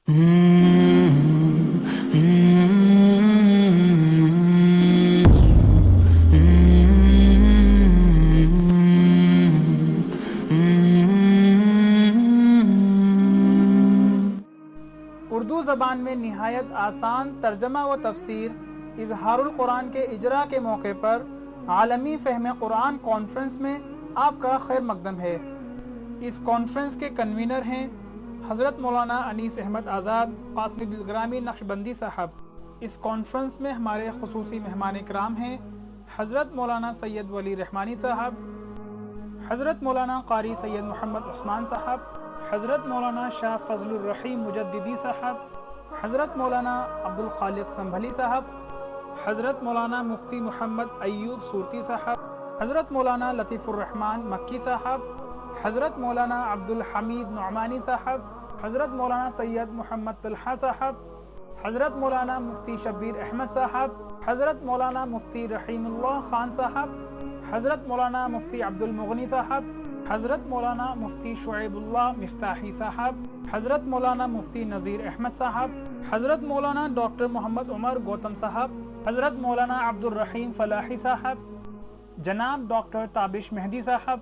اردو زبان میں نہایت آسان ترجمہ و تفسیر اظہار القرآن کے اجرا کے موقع پر عالمی فہم قرآن کانفرنس میں آپ کا خیر مقدم ہے۔ اس کانفرنس کے کنوینر ہیں حضرت مولانا انیس احمد آزاد قاسمی بالگرامی نقشبندی صاحب۔ اس کانفرنس میں ہمارے خصوصی مہمان کرام ہیں حضرت مولانا سید ولی رحمانی صاحب، حضرت مولانا قاری سید محمد عثمان صاحب، حضرت مولانا شاہ فضل الرحیم مجددی صاحب، حضرت مولانا عبدالخالق سنبھلی صاحب، حضرت مولانا مفتی محمد ایوب صورتی صاحب، حضرت مولانا لطیف الرحمن مکی صاحب، حضرت مولانا عبدالحمید نعمانی صاحب، حضرت مولانا سید محمد طلحہ صاحب، حضرت مولانا مفتی شبیر احمد صاحب، حضرت مولانا مفتی رحیم اللہ خان صاحب، حضرت مولانا مفتی عبد المغنی صاحب، حضرت مولانا مفتی شعیب اللہ مفتاحی صاحب، حضرت مولانا مفتی نذیر احمد صاحب، حضرت مولانا ڈاکٹر محمد عمر گوتم صاحب، حضرت مولانا عبد الرحیم فلاحی صاحب، جناب ڈاکٹر تابش مہدی صاحب،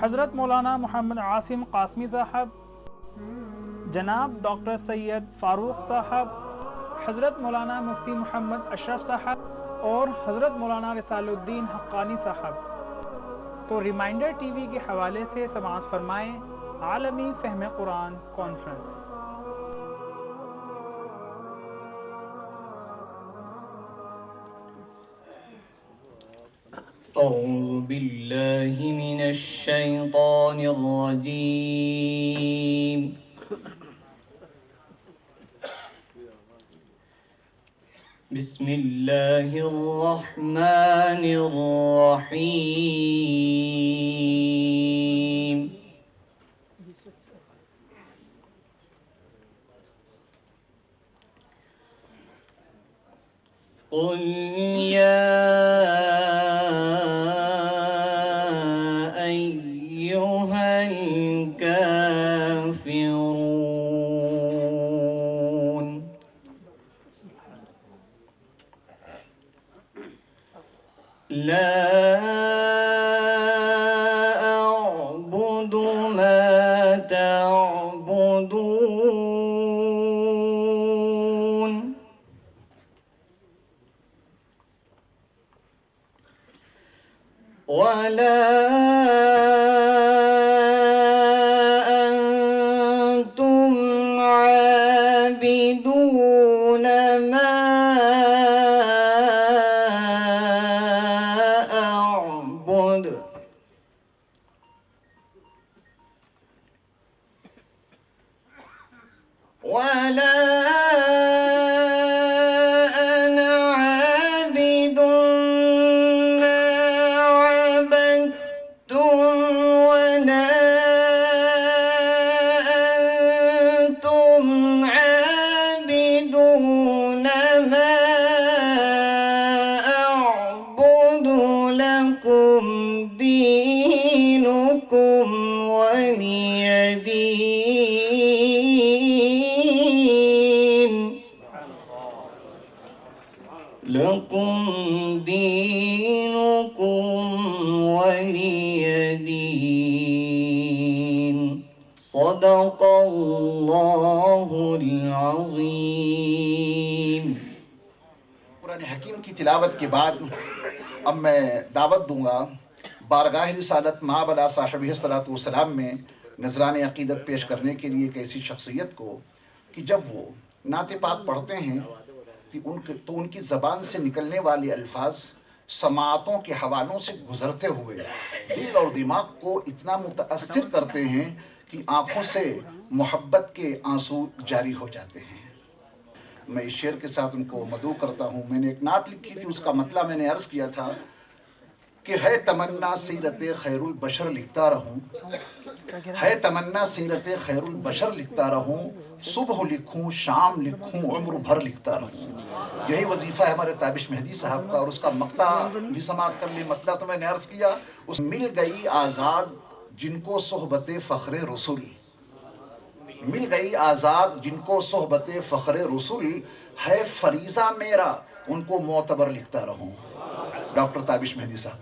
حضرت مولانا محمد عاصم قاسمی صاحب، جناب ڈاکٹر سید فاروق صاحب، حضرت مولانا مفتی محمد اشرف صاحب اور حضرت مولانا رسال الدین حقانی صاحب۔ تو ریمائنڈر ٹی وی کے حوالے سے سماعت فرمائیں عالمی فہم قرآن کانفرنس۔ اعوذ باللہ من الشیطان الرجیم بسم اللہ الرحمن الرحیم قل یا ایہا الکافرون لا اعبد ما تعبدون ولا أنتم عابدون ما أعبد ولا أنا عابد ما عبدتم ولا أنتم عابدون ما أعبد لكم دينكم ولي دين لكم دينكم ولي دين صدق اللہ العظیم۔ قرآن حکیم کی تلاوت کے بعد اب میں دعوت دوں گا بارگاہ رسالت مابعد صاحبہ الصلاۃ والسلام میں نذران عقیدت پیش کرنے کے لیے ایک ایسی شخصیت کو کہ جب وہ نعت پاک پڑھتے ہیں تو ان کی زبان سے نکلنے والے الفاظ سماعتوں کے حوالوں سے گزرتے ہوئے دل اور دماغ کو اتنا متاثر کرتے ہیں کہ آنکھوں سے محبت کے آنسو جاری ہو جاتے ہیں۔ میں اس شعر کے ساتھ ان کو مدعو کرتا ہوں۔ میں نے ایک نعت لکھی تھی، اس کا مطلب میں نے عرض کیا تھا کہ ہے تمنا سیرت خیر البشر لکھتا رہوں، ہے تمنا سیرت خیر البشر لکھتا رہوں، صبح لکھوں شام لکھوں عمر بھر لکھتا رہوں۔ یہی وظیفہ ہے ہمارے تابش مہدی صاحب کا، اور اس کا مقطع بھی سماعت کر لیں۔ مطلب تو میں نے عرض کیا، اس مل گئی آزاد جن کو صحبت فخر رسول، مل گئی آزاد جن کو صحبت فخر رسول ہے فریضہ میرا ان کو معتبر لکھتا رہوں. ڈاکٹر تابش مہدی صاحب.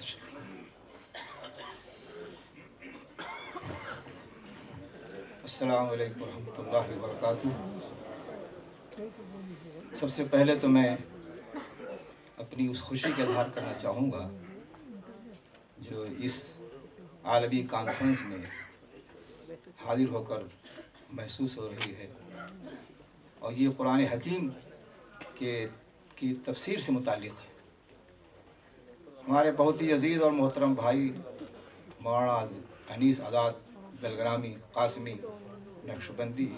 السلام علیکم ورحمۃ اللہ وبرکاتہ. سب سے پہلے تو میں اپنی اس خوشی کا اظہار کرنا چاہوں گا جو اس عالمی کانفرنس میں حاضر ہو کر محسوس ہو رہی ہے، اور یہ قرآن حکیم کی تفسیر سے متعلق ہے. ہمارے بہت ہی عزیز اور محترم بھائی مولانا انیس آزاد بلگرامی قاسمی نقشبندی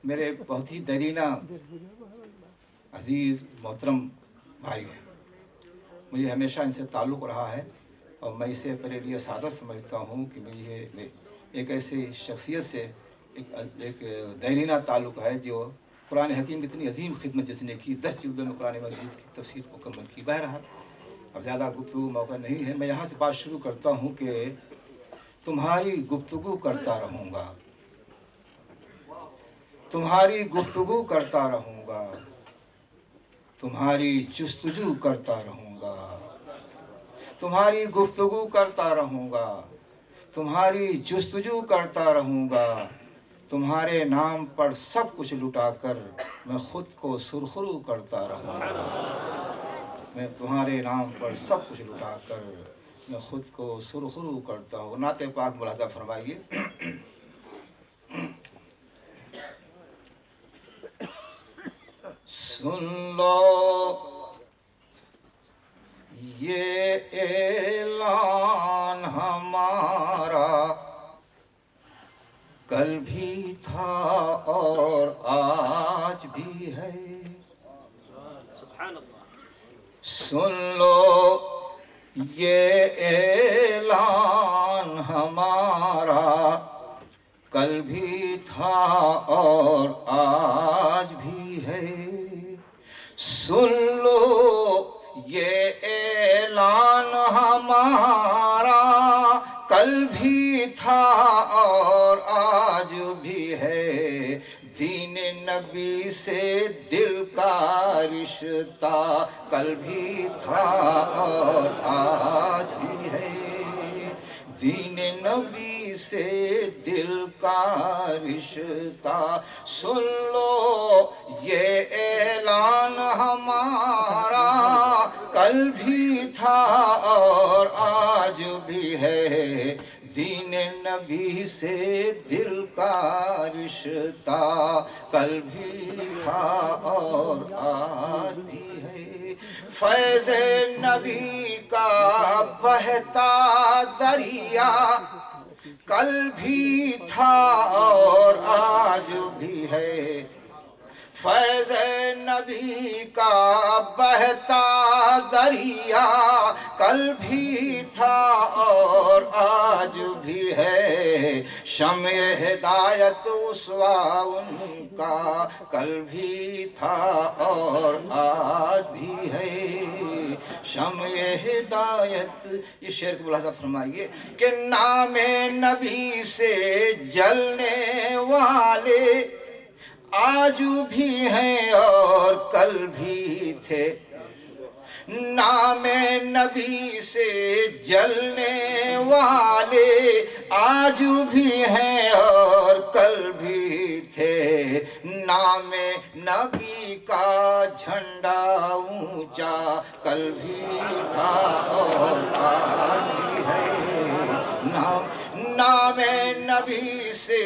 میرے بہت ہی دیرینہ عزیز محترم بھائی ہیں. مجھے ہمیشہ ان سے تعلق رہا ہے اور میں اسے اپنے لیے سعادت سمجھتا ہوں کہ مجھے ایک ایسی شخصیت سے ایک دیرینہ تعلق ہے جو قرآن حکیم کی اتنی عظیم خدمت جس نے کی، 10 جلدوں میں قرآن مجید کی تفسیر مکمل کی. بہرحال اب زیادہ گفتگو موقع نہیں ہے، میں یہاں سے بات شروع کرتا ہوں کہ تمہاری گفتگو کرتا رہوں گا، تمہاری گفتگو کرتا رہوں گا، تمہاری جستجو کرتا رہوں گا، تمہاری گفتگو کرتا رہوں گا، تمہاری جستجو کرتا رہوں گا. تمہارے نام پر سب کچھ لٹا کر میں خود کو سرخرو کرتا رہوں گا. میں تمہارے نام پر سب کچھ لٹا کر میں خود کو سرخرو کرتا ہوں. نعت پاک ملاحظہ فرمائیے. سن لو یہ اعلان ہمارا کل بھی تھا اور آج بھی ہے. سن لو یہ اعلان ہمارا کل بھی تھا اور آج بھی ہے. سن لو یہ اعلان ہمارا کل بھی تھا اور آج بھی ہے. دین نبی سے دل کا رشتہ کل بھی تھا اور آج بھی ہے. دین نبی سے دل کا رشتہ. سن لو یہ اعلان ہمارا کل بھی تھا اور آج بھی ہے. دین نبی سے دل کا رشتہ کل بھی تھا اور آج بھی ہے. فیض نبی کا بہتا دریا کل بھی تھا اور آج بھی ہے. فیض نبی کا بہتا دریا کل بھی تھا اور آج بھی ہے. شمع ہدایت اسوا ان کا کل بھی تھا اور آج بھی ہے. شمع ہدایت. یہ شعر کو ملاحظہ فرمائیے کہ نام نبی سے جلنے والے آج بھی ہیں اور کل بھی تھے. نام نبی سے جلنے والے آج بھی ہیں اور کل بھی تھے. نام نبی کا جھنڈا اونچا کل بھی تھا اور آج بھی ہے. نام نبی سے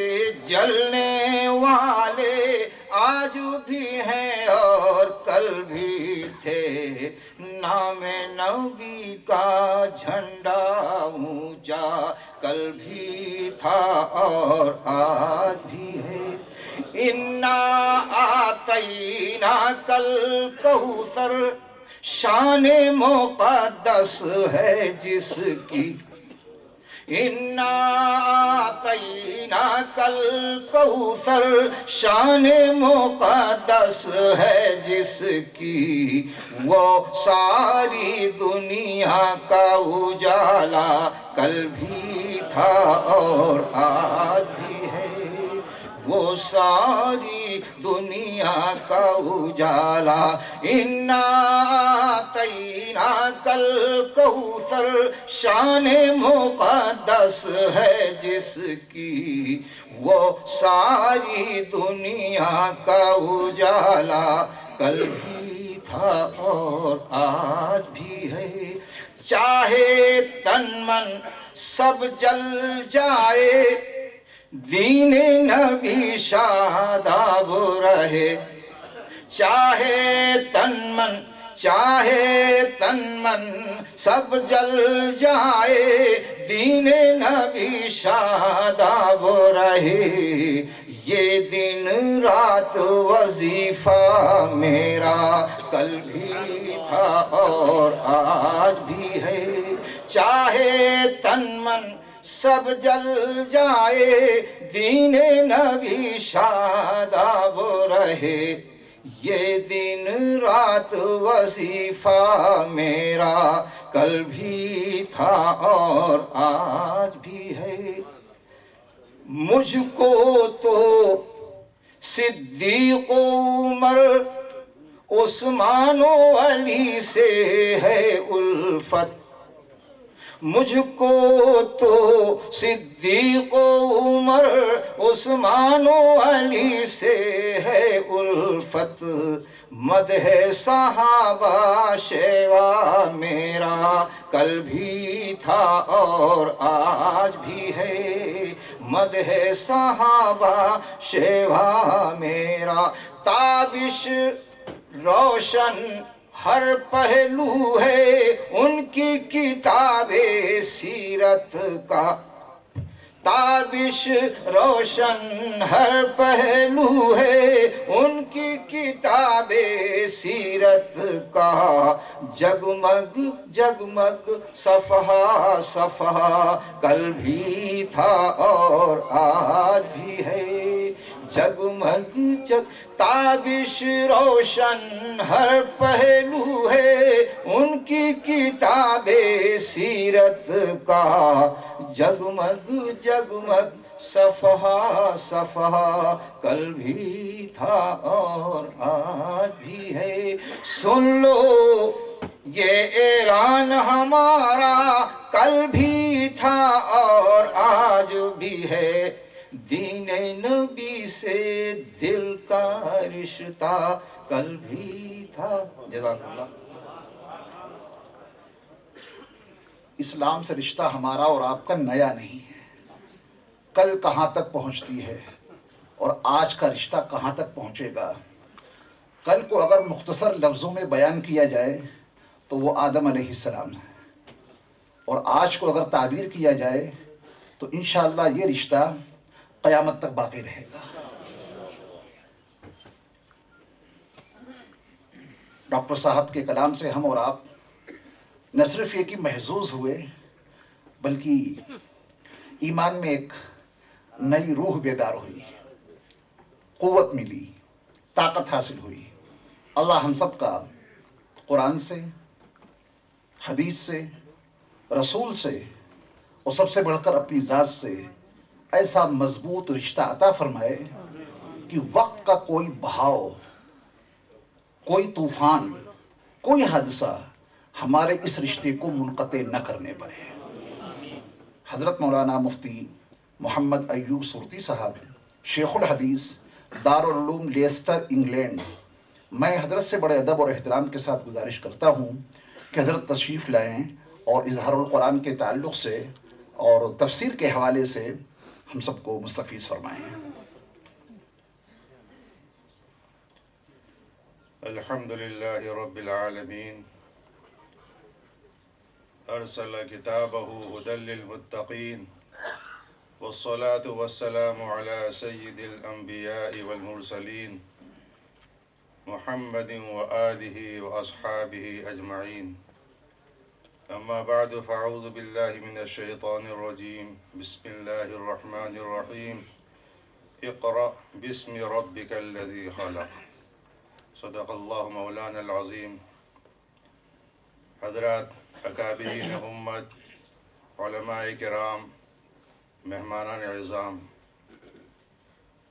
جلنے والے آج بھی ہیں اور کل بھی تھے. نام نبی کا جھنڈا اونچا کل بھی تھا اور آج بھی ہے. انا آتینا کل کوثر شان مقدس ہے جس کی. انا آتینا کل کوثر شان مقدس ہے جس کی. وہ ساری دنیا کا اجالا کل بھی تھا اور آج بھی ہے. وہ ساری دنیا کا اجالا، انا آتینا کل کوثر، شان مقدس ہے جس کی، وہ ساری دنیا کا اجالا، کل بھی تھا اور آج بھی ہے، چاہے تن من سب جل جائے، دین نبی شاداب رہے، چاہے تن من سب جل جائے، دین نبی شاداب رہے، یہ دن رات وظیفہ میرا کل بھی تھا اور آج بھی ہے، چاہے تن من سب جل جائے، دین نبی شاداب رہے، یہ دن رات وظیفہ میرا کل بھی تھا اور آج بھی ہے، مجھ کو تو صدیق و عمر عثمان و علی سے ہے الفت، مجھ کو تو صدیق و عمر عثمان و علی سے ہے الفت، مدح صحابہ شیوا میرا کل بھی تھا اور آج بھی ہے، مدح صحابہ شیوا میرا، تابش روشن ہر پہلو ہے ان کی کتاب سیرت کا، تابش روشن ہر پہلو ہے ان کی کتاب سیرت کا، جگمگ جگمگ صفحہ صفحہ کل بھی تھا اور آج بھی ہے، جگمگ تابش روشن ہر پہلو ہے ان کی کتاب سیرت کا، جگمگ جگمگ صفحہ صفحہ کل بھی تھا اور آج بھی ہے، سن لو یہ اعلان ہمارا کل بھی تھا اور آج بھی ہے، دین نبی سے دل کا رشتہ کل بھی تھا۔ جزاک اللہ۔ اسلام سے رشتہ ہمارا اور آپ کا نیا نہیں ہے، کل کہاں تک پہنچتی ہے اور آج کا رشتہ کہاں تک پہنچے گا۔ کل کو اگر مختصر لفظوں میں بیان کیا جائے تو وہ آدم علیہ السلام ہے، اور آج کو اگر تعبیر کیا جائے تو انشاءاللہ یہ رشتہ قیامت تک باقی رہے گا۔ ڈاکٹر صاحب کے کلام سے ہم اور آپ نہ صرف یہ کہ محظوظ ہوئے، بلکہ ایمان میں ایک نئی روح بیدار ہوئی، قوت ملی، طاقت حاصل ہوئی۔ اللہ ہم سب کا قرآن سے، حدیث سے، رسول سے اور سب سے بڑھ کر اپنی ذات سے ایسا مضبوط رشتہ عطا فرمائے کہ وقت کا کوئی بہاؤ، کوئی طوفان، کوئی حادثہ ہمارے اس رشتے کو منقطع نہ کرنے پائے۔ حضرت مولانا مفتی محمد ایوب سورتی صاحب، شیخ الحدیث، دارالعلوم لیسٹر انگلینڈ، میں حضرت سے بڑے ادب اور احترام کے ساتھ گزارش کرتا ہوں کہ حضرت تشریف لائیں اور اظہار القرآن کے تعلق سے اور تفسیر کے حوالے سے ہم سب کو مستفیض فرمائیں۔ الحمد للہ رب العالمین، ارسل کتابہ ہدی للمتقین، والصلاة والسلام على سید الانبیاء والمرسلین، محمد وآلہ واصحابہ اجمعین، اما بعد فاعوذ باللہ من الشیطان الرجیم، بسم اللہ الرحمن الرحیم، اقرأ باسم ربک الذی خلق، صدق اللہ مولانا العظیم۔ حضرات اکابرین امت، علماء کرام، مہمانان اعظام،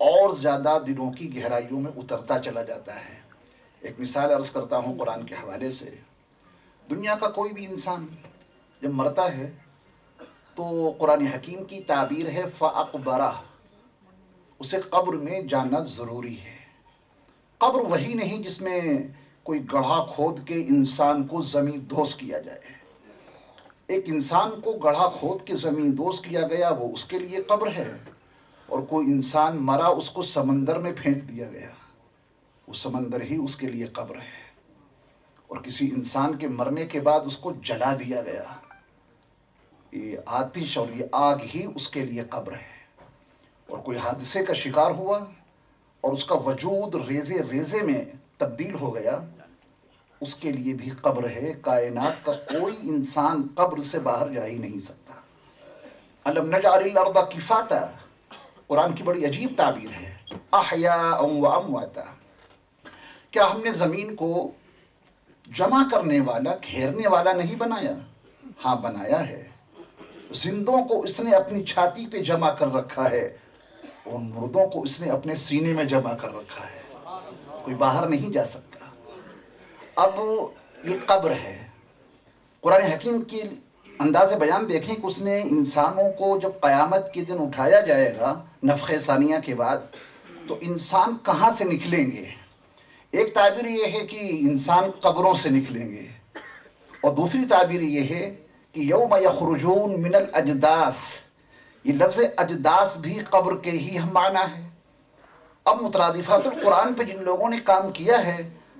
اور زیادہ دلوں کی گہرائیوں میں اترتا چلا جاتا ہے۔ ایک مثال عرض کرتا ہوں قرآن کے حوالے سے۔ دنیا کا کوئی بھی انسان جب مرتا ہے تو قرآن حکیم کی تعبیر ہے فَأَقْبَرَهُ، اسے قبر میں جانا ضروری ہے۔ قبر وہی نہیں جس میں کوئی گڑھا کھود کے انسان کو زمین دوز کیا جائے۔ ایک انسان کو گڑھا کھود کے زمین دوز کیا گیا، وہ اس کے لیے قبر ہے، اور کوئی انسان مرا، اس کو سمندر میں پھینک دیا گیا، وہ سمندر ہی اس کے لیے قبر ہے۔ اور کسی انسان کے مرنے کے بعد اس کو جلا دیا گیا، یہ آتش اور یہ آگ ہی اس کے لیے قبر ہے۔ اور کوئی حادثے کا شکار ہوا اور اس کا وجود ریزے ریزے میں تبدیل ہو گیا، اس کے لیے بھی قبر ہے۔ کائنات کا کوئی انسان قبر سے باہر جا ہی نہیں سکتا۔ الم نجعل الارض کفاتا، قرآن کی بڑی عجیب تعبیر ہے، احیاء و امواتا۔ کیا ہم نے زمین کو جمع کرنے والا، گھیرنے والا نہیں بنایا؟ ہاں بنایا ہے۔ زندوں کو اس نے اپنی چھاتی پہ جمع کر رکھا ہے، اور مردوں کو اس نے اپنے سینے میں جمع کر رکھا ہے، کوئی باہر نہیں جا سکتا۔ اب یہ قبر ہے۔ قرآن حکیم کی انداز بیان دیکھیں کہ اس نے انسانوں کو جب قیامت کے دن اٹھایا جائے گا نفخہ ثانیہ کے بعد، تو انسان کہاں سے نکلیں گے؟ ایک تعبیر یہ ہے کہ انسان قبروں سے نکلیں گے، اور دوسری تعبیر یہ ہے کہ یوم یخرجون من الاجداث، یہ لفظ اجداث بھی قبر کے ہی ہم معنی ہے۔ اب مترادفات القرآن پہ جن لوگوں نے کام کیا ہے،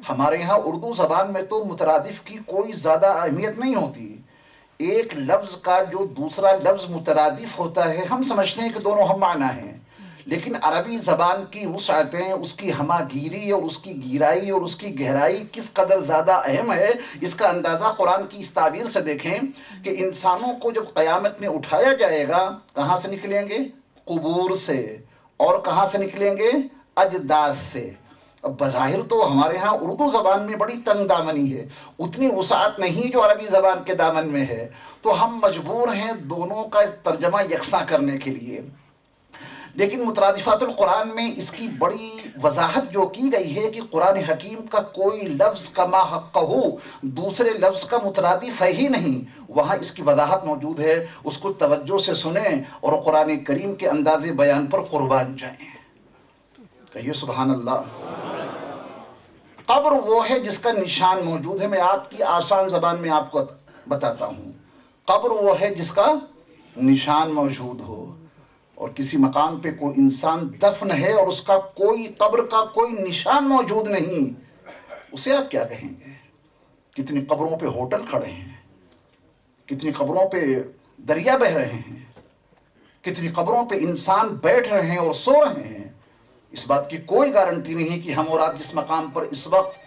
ہمارے ہاں اردو زبان میں تو مترادف کی کوئی زیادہ اہمیت نہیں ہوتی۔ ایک لفظ کا جو دوسرا لفظ مترادف ہوتا ہے، ہم سمجھتے ہیں کہ دونوں ہم معنی ہیں، لیکن عربی زبان کی وسعتیں، اس کی ہمہ گیری اور اس کی گہرائی اور اس کی گہرائی کس قدر زیادہ اہم ہے، اس کا اندازہ قرآن کی اس تعبیر سے دیکھیں کہ انسانوں کو جب قیامت میں اٹھایا جائے گا، کہاں سے نکلیں گے؟ قبور سے۔ اور کہاں سے نکلیں گے؟ اجداث سے۔ اب بظاہر تو ہمارے ہاں اردو زبان میں بڑی تنگ دامنی ہے، اتنی وسعت نہیں جو عربی زبان کے دامن میں ہے، تو ہم مجبور ہیں دونوں کا ترجمہ یکساں کرنے کے لیے۔ لیکن مترادفات القرآن میں اس کی بڑی وضاحت جو کی گئی ہے کہ قرآن حکیم کا کوئی لفظ کما حقہ دوسرے لفظ کا مترادف ہے ہی نہیں، وہاں اس کی وضاحت موجود ہے۔ اس کو توجہ سے سنیں اور قرآن کریم کے انداز بیان پر قربان جائیں۔ کہیے سبحان اللہ۔ قبر وہ ہے جس کا نشان موجود ہے۔ میں آپ کی آسان زبان میں آپ کو بتاتا ہوں، قبر وہ ہے جس کا نشان موجود ہو، اور کسی مقام پہ کوئی انسان دفن ہے اور اس کا کوئی قبر کا کوئی نشان موجود نہیں، اسے آپ کیا کہیں گے؟ کتنی قبروں پہ ہوٹل کھڑے ہیں، کتنی قبروں پہ دریا بہہ رہے ہیں، کتنی قبروں پہ انسان بیٹھ رہے ہیں اور سو رہے ہیں۔ اس بات کی کوئی گارنٹی نہیں کہ ہم اور آپ جس مقام پر اس وقت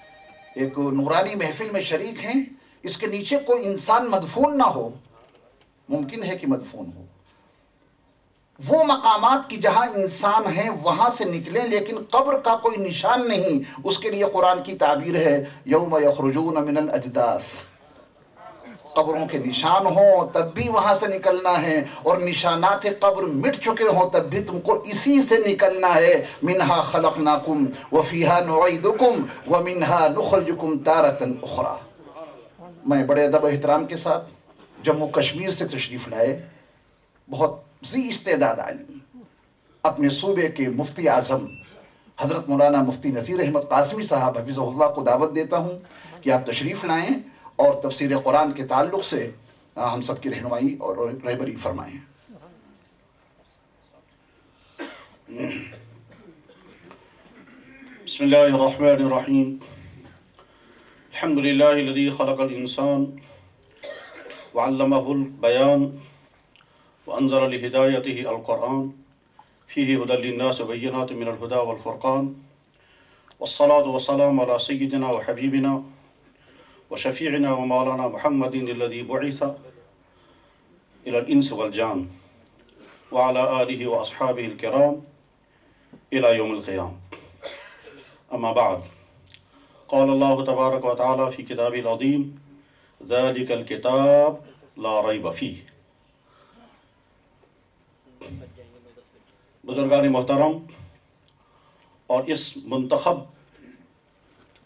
ایک نورانی محفل میں شریک ہیں، اس کے نیچے کوئی انسان مدفون نہ ہو۔ ممکن ہے کہ مدفون ہو۔ وہ مقامات کی جہاں انسان ہیں وہاں سے نکلیں، لیکن قبر کا کوئی نشان نہیں۔ اس کے لیے قرآن کی تعبیر ہے یوم یخرجون من الاجداث، قبروں کے نشان ہوں تب بھی وہاں سے نکلنا ہے، اور نشانات قبر مٹ چکے ہوں تب بھی تم کو اسی سے نکلنا ہے۔ منہا خلقناکم وفیہا نعیدکم ومنہا نخرجکم تارۃ اخری۔ میں بڑے ادب و احترام کے ساتھ جموں کشمیر سے تشریف لائے بہت ذی استعداد عالم، اپنے صوبے کے مفتی اعظم حضرت مولانا مفتی نذیر احمد قاسمی صاحب حفظہ اللہ کو دعوت دیتا ہوں کہ آپ تشریف لائیں اور تفسیر قرآن کے تعلق سے ہم سب کی رہنمائی اور رہبری فرمائیں۔ بسم اللہ الرحمن الرحیم۔ الحمد للہ الذی خلق الانسان وعلمہ البیان وانزل لہدایتہ القرآن فیہ ہدی للناس وبینات من الہدی والفرقان، والصلاة والسلام علی سیدنا وحبیبنا وشفیعنا ومولانا محمد الذی بعث الى الانس والجان وعلى آلہ واصحابہ الکرام الى یوم القیام۔ اما بعد، قال اللہ تبارک و تعالی فی کتابہ العظیم ذلک الکتاب لا ریب فیہ۔ بزرگان محترم، اور اس منتخب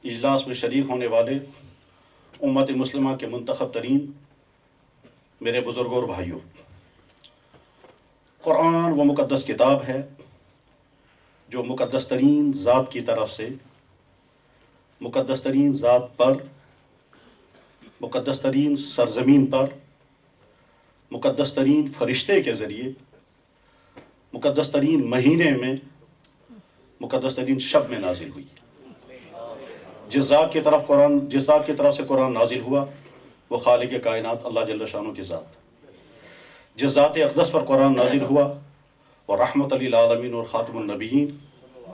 اجلاس میں شریک ہونے والے امت مسلمہ کے منتخب ترین میرے بزرگوں اور بھائیوں، قرآن وہ مقدس کتاب ہے جو مقدس ترین ذات کی طرف سے مقدس ترین ذات پر، مقدس ترین سرزمین پر، مقدس ترین فرشتے کے ذریعے، مقدس ترین مہینے میں، مقدس ترین شب میں نازل ہوئی۔ جس ذات کی طرف سے قرآن نازل ہوا وہ خالق کائنات اللہ جل شانہ کی ذات۔ جس ذات اقدس پر قرآن نازل ہوا وہ رحمت للعالمین اور خاتم النبیین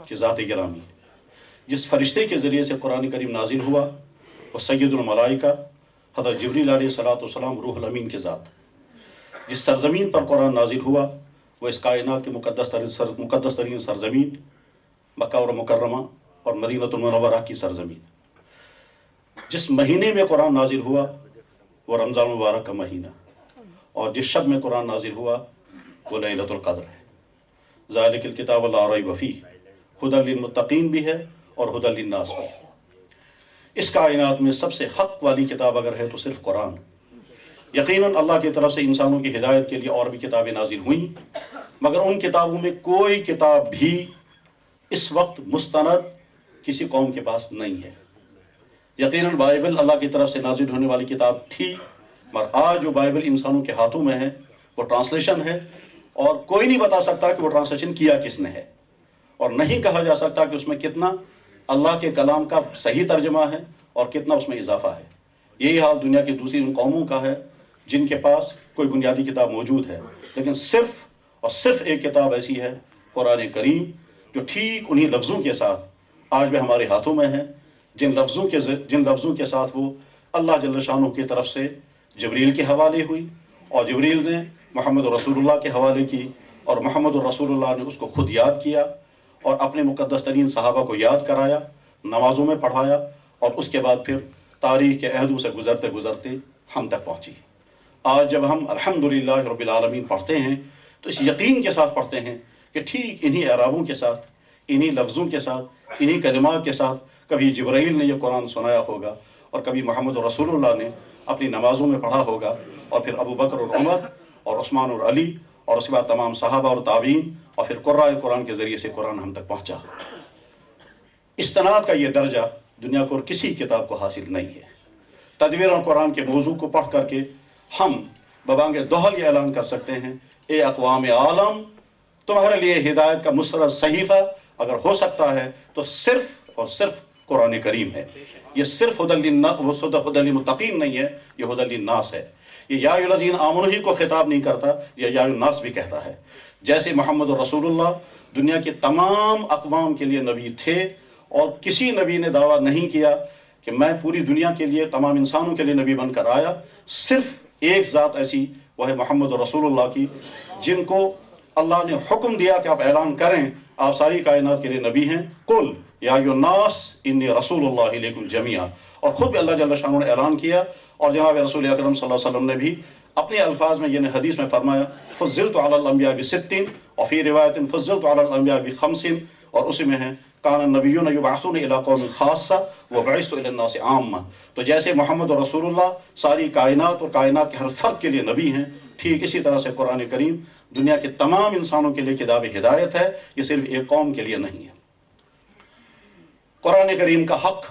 کی ذات گرامی۔ جس فرشتے کے ذریعے سے قرآن کریم نازل ہوا وہ سید الملائکہ حضرت جبریل علیہ الصلوۃ والسلام روح الامین کی ذات۔ جس سرزمین پر قرآن نازل ہوا وہ اس کائنات کی مقدس ترین سرزمین مکہ اور مکرمہ اور مدینہ المنورہ کی سرزمین۔ جس مہینے میں قرآن نازل ہوا وہ رمضان مبارک کا مہینہ، اور جس شب میں قرآن نازل ہوا وہ لیلۃ القدر ہے۔ ذالک الکتاب لا ریب فیہ ھدی للمتقین بھی ہے اور ھدی للناس بھی ہے۔ اس کائنات میں سب سے حق والی کتاب اگر ہے تو صرف قرآن۔ یقیناً اللہ کی طرف سے انسانوں کی ہدایت کے لیے اور بھی کتابیں نازل ہوئیں، مگر ان کتابوں میں کوئی کتاب بھی اس وقت مستند کسی قوم کے پاس نہیں ہے۔ یقیناً بائبل اللہ کی طرف سے نازل ہونے والی کتاب تھی، مگر آج جو بائبل انسانوں کے ہاتھوں میں ہے وہ ٹرانسلیشن ہے، اور کوئی نہیں بتا سکتا کہ وہ ٹرانسلیشن کیا کس نے ہے، اور نہیں کہا جا سکتا کہ اس میں کتنا اللہ کے کلام کا صحیح ترجمہ ہے اور کتنا اس میں اضافہ ہے۔ یہی حال دنیا کی دوسری ان قوموں کا ہے جن کے پاس کوئی بنیادی کتاب موجود ہے، لیکن صرف اور صرف ایک کتاب ایسی ہے قرآن کریم، جو ٹھیک انہی لفظوں کے ساتھ آج بھی ہمارے ہاتھوں میں ہے، جن لفظوں کے ساتھ وہ اللہ جل شانہ کی طرف سے جبریل کے حوالے ہوئی، اور جبریل نے محمد رسول اللہ کے حوالے کی، اور محمد رسول اللہ نے اس کو خود یاد کیا اور اپنے مقدس ترین صحابہ کو یاد کرایا، نمازوں میں پڑھایا، اور اس کے بعد پھر تاریخ کے عہدوں سے گزرتے گزرتے ہم تک پہنچی۔ آج جب ہم الحمدللہ رب العالمین پڑھتے ہیں تو اس یقین کے ساتھ پڑھتے ہیں کہ ٹھیک انہی اعرابوں کے ساتھ، انہی لفظوں کے ساتھ، انہی کلمات کے ساتھ کبھی جبرائیل نے یہ قرآن سنایا ہوگا، اور کبھی محمد رسول اللہ نے اپنی نمازوں میں پڑھا ہوگا، اور پھر ابو بکر اور عمر اور عثمان اور علی، اور اس کے بعد تمام صحابہ اور تابعین، اور پھر قرائے قرآن کے ذریعے سے قرآن ہم تک پہنچا۔ استناد کا یہ درجہ دنیا کو اور کسی کتاب کو حاصل نہیں ہے۔ تدبیر قرآن کے موضوع کو پڑھ کر کے ہم ببانگ دوہل یہ اعلان کر سکتے ہیں، اے اقوام عالم، تمہارے لیے ہدایت کا مسترد صحیفہ اگر ہو سکتا ہے تو صرف اور صرف قرآن کریم ہے۔ یہ صرف ھدی للمتقین نہیں ہے، یہ ھدی للناس ہے۔ یہ یا ایھا الذین آمنوا ہی کو خطاب نہیں کرتا، یہ یا الناس بھی کہتا ہے۔ جیسے محمد رسول اللہ دنیا کے تمام اقوام کے لیے نبی تھے، اور کسی نبی نے دعویٰ نہیں کیا کہ میں پوری دنیا کے لیے، تمام انسانوں کے لیے نبی بن کر آیا، صرف ایک ذات ایسی وہ ہے محمد رسول اللہ کی، جن کو اللہ نے حکم دیا کہ آپ اعلان کریں آپ ساری کائنات کے لیے نبی ہیں۔ قل یا ایھا الناس انی رسول اللہ الیکم جمیعا، اور خود بھی اللہ جل شانہ نے اعلان کیا، اور جناب رسول اکرم صلی اللہ علیہ وسلم نے بھی اپنے الفاظ میں، یعنی حدیث میں فرمایا فضلت علی الانبیاء بست، وفی روایت فضلت علی الانبیاء بخمس، اور اسی میں ہے کان النبیون یبعثون الی قوم خاصہ وبعثت الی الناس عامہ۔ تو جیسے محمد رسول اللہ ساری کائنات اور کائنات کے ہر فرد کے لیے نبی ہیں، ٹھیک اسی طرح سے قرآن کریم دنیا کے تمام انسانوں کے لیے کتاب ہدایت ہے، یہ صرف ایک قوم کے لیے نہیں ہے۔ قرآن کریم کا حق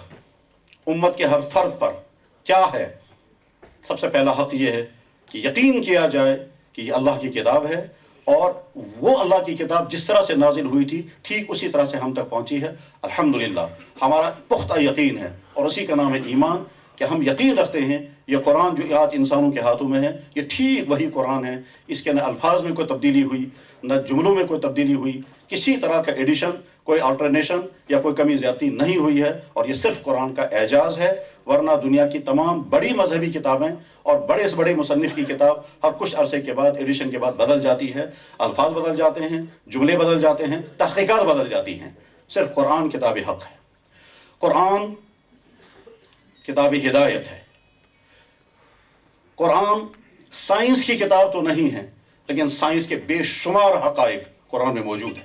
امت کے ہر فرد پر کیا ہے؟ سب سے پہلا حق یہ ہے کہ یقین کیا جائے کہ یہ اللہ کی کتاب ہے، اور وہ اللہ کی کتاب جس طرح سے نازل ہوئی تھی ٹھیک اسی طرح سے ہم تک پہنچی ہے۔ الحمدللہ ہمارا پختہ یقین ہے، اور اسی کا نام ہے ایمان، کہ ہم یقین رکھتے ہیں یہ قرآن جو آج انسانوں کے ہاتھوں میں ہے یہ ٹھیک وہی قرآن ہے، اس کے نہ الفاظ میں کوئی تبدیلی ہوئی، نہ جملوں میں کوئی تبدیلی ہوئی، کسی طرح کا ایڈیشن، کوئی آلٹرنیشن یا کوئی کمی زیادتی نہیں ہوئی ہے، اور یہ صرف قرآن کا اعجاز ہے۔ ورنہ دنیا کی تمام بڑی مذہبی کتابیں اور بڑے سے بڑے مصنف کی کتاب ہر کچھ عرصے کے بعد، ایڈیشن کے بعد بدل جاتی ہے، الفاظ بدل جاتے ہیں، جملے بدل جاتے ہیں، تحقیقات بدل جاتی ہیں۔ صرف قرآن کتاب حق ہے، قرآن کتاب ہدایت ہے۔ قرآن سائنس کی کتاب تو نہیں ہے، لیکن سائنس کے بے شمار حقائق قرآن میں موجود ہیں۔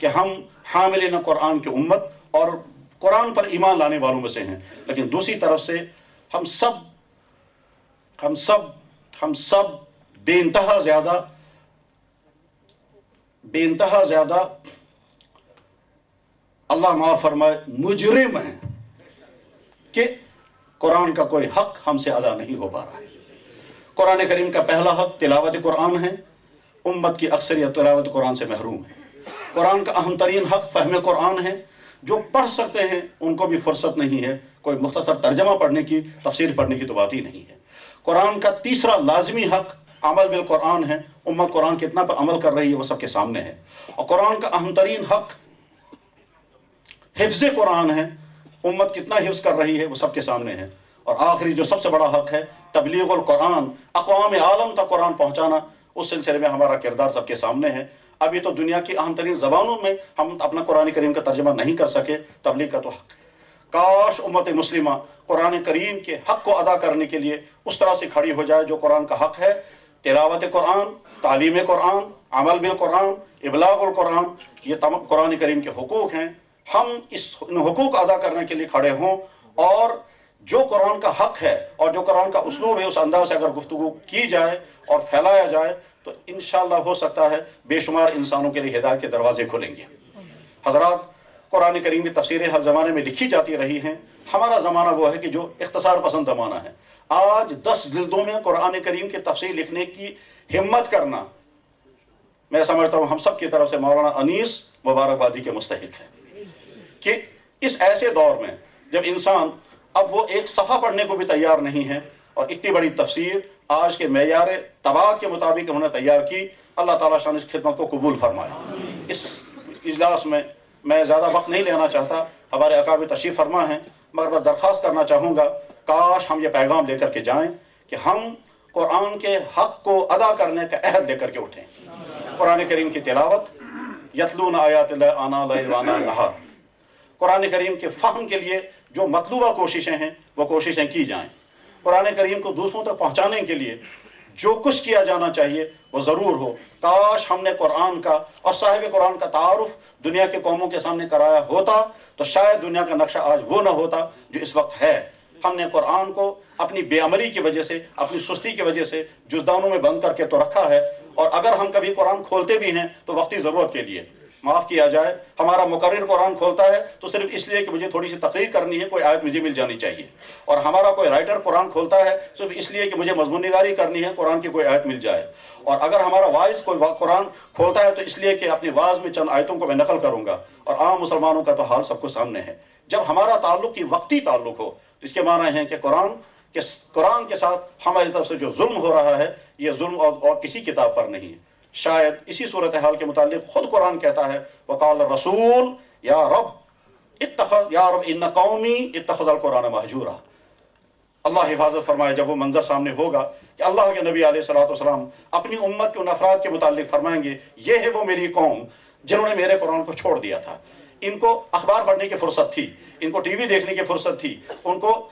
کہ ہم حاملین قرآن کی امت اور قرآن پر ایمان لانے والوں میں سے ہیں، لیکن دوسری طرف سے ہم سب بے انتہا زیادہ اللہ معاف فرمائے مجرم ہیں کہ قرآن کا کوئی حق ہم سے ادا نہیں ہو پا رہا ہے۔ قرآن کریم کا پہلا حق تلاوت قرآن ہے، امت کی اکثریت تلاوت قرآن سے محروم ہے۔ قرآن کا اہم ترین حق فہم قرآن ہے، جو پڑھ سکتے ہیں ان کو بھی فرصت نہیں ہے، کوئی مختصر ترجمہ پڑھنے کی، تفسیر پڑھنے کی تو بات ہی نہیں ہے۔ قرآن کا تیسرا لازمی حق عمل بالقرآن ہے، امت قرآن کتنا پر عمل کر رہی ہے وہ سب کے سامنے ہے۔ اور قرآن کا اہم ترین حق حفظ قرآن ہے، امت کتنا حفظ کر رہی ہے وہ سب کے سامنے ہے۔ اور آخری جو سب سے بڑا حق ہے تبلیغ القرآن، اقوام عالم تک قرآن پہنچانا، اس سلسلے میں ہمارا کردار سب کے سامنے ہے۔ ابھی تو دنیا کی اہم ترین زبانوں میں ہم اپنا قرآن کریم کا ترجمہ نہیں کر سکے، تبلیغ کا تو حق۔ کاش امت مسلمہ قرآن کریم کے حق کو ادا کرنے کے لیے اس طرح سے کھڑی ہو جائے جو قرآن کا حق ہے، تلاوت قرآن، تعلیم قرآن، عمل بالقرآن، ابلاغ القرآن، یہ تمام قرآن کریم کے حقوق ہیں۔ ہم ان حقوق ادا کرنے کے لیے کھڑے ہوں، اور جو قرآن کا حق ہے اور جو قرآن کا اسلوب ہے اس انداز سے اگر گفتگو کی جائے اور پھیلایا جائے تو انشاءاللہ ہو سکتا ہے بے شمار انسانوں کے لیے ہدایت کے دروازے کھلیں گے۔ حضرات، قرآن کریم کی تفسیریں ہر زمانے میں لکھی جاتی رہی ہیں۔ ہمارا زمانہ وہ ہے کہ جو اختصار پسند زمانہ ہے۔ آج 10 جلدوں میں قرآن کریم کی تفسیر لکھنے کی ہمت کرنا، میں سمجھتا ہوں ہم سب کی طرف سے مولانا انیس مبارکبادی کے مستحق ہے، کہ اس ایسے دور میں جب انسان اب وہ ایک صفحہ پڑھنے کو بھی تیار نہیں ہے، اور اتنی بڑی تفسیر آج کے معیار طباعت کے مطابق انہوں نے تیار کی، اللہ تعالیٰ شان اس خدمت کو قبول فرمائے۔ اس اجلاس میں زیادہ وقت نہیں لینا چاہتا، ہمارے اکابر تشریف فرما ہیں، مگر میں درخواست کرنا چاہوں گا کاش ہم یہ پیغام لے کر کے جائیں کہ ہم قرآن کے حق کو ادا کرنے کا عہد لے کر کے اٹھیں۔ قرآن کریم کی تلاوت، یتلون آیات اللہ آناء اللیل وآناء النہار، قرآن کریم کے فہم کے لیے جو مطلوبہ کوششیں ہیں وہ کوششیں کی جائیں۔ قرآن کریم کو دوسروں تک پہنچانے کے لیے جو کچھ کیا جانا چاہیے وہ ضرور ہو۔ کاش ہم نے قرآن کا اور صاحب قرآن کا تعارف دنیا کے قوموں کے سامنے کرایا ہوتا تو شاید دنیا کا نقشہ آج وہ نہ ہوتا جو اس وقت ہے۔ ہم نے قرآن کو اپنی بے عملی کی وجہ سے، اپنی سستی کی وجہ سے جزدانوں میں بند کر کے تو رکھا ہے، اور اگر ہم کبھی قرآن کھولتے بھی ہیں تو وقتی ضرورت کے لیے، معاف کیا جائے، ہمارا مقرر قرآن کھولتا ہے تو صرف اس لیے کہ مجھے تھوڑی سی تقریر کرنی ہے، کوئی آیت مجھے مل جانی چاہیے، اور ہمارا کوئی رائٹر قرآن کھولتا ہے صرف اس لیے کہ مجھے مضمون نگاری کرنی ہے، قرآن کی کوئی آیت مل جائے، اور اگر ہمارا وائز کوئی قرآن کھولتا ہے تو اس لیے کہ اپنی واز میں چند آیتوں کو میں نقل کروں گا، اور عام مسلمانوں کا تو حال سب کو سامنے ہے۔ جب ہمارا تعلق کی وقتی تعلق ہو تو اس کے معنی ہے کہ قرآن کے ساتھ ہماری طرف سے جو ظلم ہو رہا ہے یہ ظلم اور کسی کتاب پر نہیں ہے۔ شاید اسی صورتحال کے متعلق خود قرآن کہتا ہے وقال الرسول یا رب ان قومی اتخذ القرآن مہجورا۔ اللہ حفاظت فرمائے جب وہ منظر سامنے ہوگا کہ اللہ کے نبی علیہ الصلوۃ والسلام اپنی امت کے ان افراد کے متعلق فرمائیں گے یہ ہے وہ میری قوم جنہوں نے میرے قرآن کو چھوڑ دیا تھا۔ ان کو اخبار پڑھنے کی فرصت تھی، ان کو ٹی وی دیکھنے کی فرصت تھی، ان کو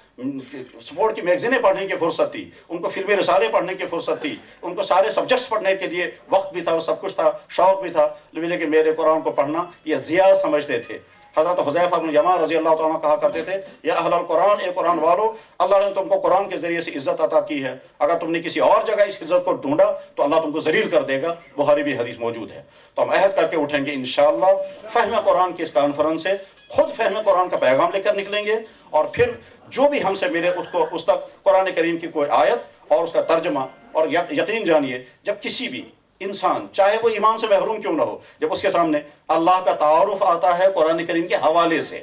سپورٹ کی میگزینیں پڑھنے کی فرصت تھی، ان کو فلمی رسالے پڑھنے کی فرصت تھی، ان کو سارے سبجیکٹس پڑھنے کے لیے وقت بھی تھا، وہ سب کچھ تھا، شوق بھی تھا، لیکن میرے قرآن کو پڑھنا یہ ضیاء سمجھتے تھے۔ حضرت حذیفہ بن یمان رضی اللہ تعالیٰ کہا کرتے تھے یا اہل القرآن، اے قرآن والو، اللہ نے تم کو قرآن کے ذریعے سے عزت عطا کی ہے، اگر تم نے کسی اور جگہ اس عزت کو ڈھونڈا تو اللہ تم کو ذلیل کر دے گا۔ بخاری بھی حدیث موجود ہے۔ تو ہم عہد کر کے اٹھیں گے انشاءاللہ فہم قرآن کی اس کانفرنس سے، خود فہم قرآن کا پیغام لے کر نکلیں گے، اور پھر جو بھی ہم سے ملے اس تک قرآن کریم کی کوئی آیت اور اس کا ترجمہ، اور یقین جانیے جب کسی بھی انسان چاہے وہ ایمان سے محروم کیوں نہ ہو، جب اس کے سامنے اللہ کا تعارف آتا ہے قرآن کریم کے حوالے سے،